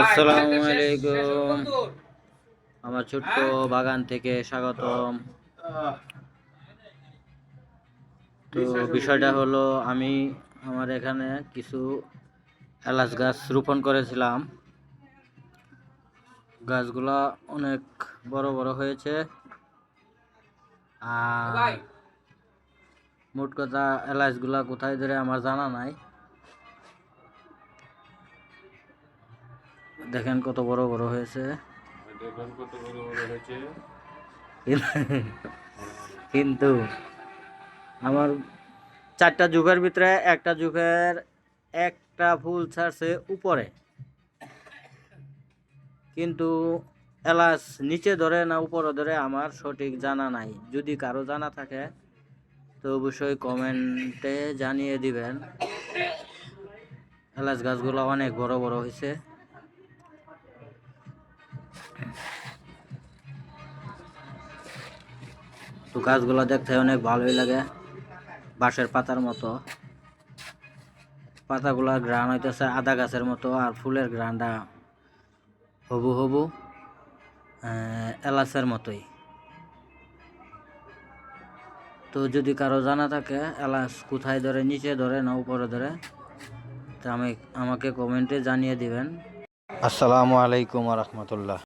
আসসালামু আলাইকুম। আমার ছোট্ট বাগান থেকে স্বাগতম। তো বিষয়টা হলো, আমি আমার এখানে কিছু এলাচ গাছ রোপণ করেছিলাম। গাছগুলা অনেক বড় বড় হয়েছে। আর মোট কথা এলাচগুলা কোথায় ধরে আমার জানা নাই। দেখেন কত বড় বড় হয়েছে। কিন্তু আমার 4টা যুগের ভিতরে একটা যুগের একটা ফুল ছাড়ছে উপরে, কিন্তু এলাচ নিচে ধরে না উপরে ধরে আমার সঠিক জানা নাই। যদি কারো জানা থাকে তো অবশ্যই কমেন্টে জানিয়ে দিবেন। এলাচ গাছগুলো অনেক বড় বড় হয়েছে। তো গাছগুলো দেখতে অনেক ভালোই লাগে, বাঁশের পাতার মতো। পাতাগুলার ঘ্রাণ হইতেছে আদা গাছের মতো, আর ফুলের ঘ্রাণটা হবু হবু এলাচের মতোই। তো যদি কারো জানা থাকে এলাচ কোথায় ধরে, নিচে ধরে না উপরে ধরে, তা আমাকে কমেন্টে জানিয়ে দিবেন। আসসালামু আলাইকুম ওয়া রাহমাতুল্লাহ।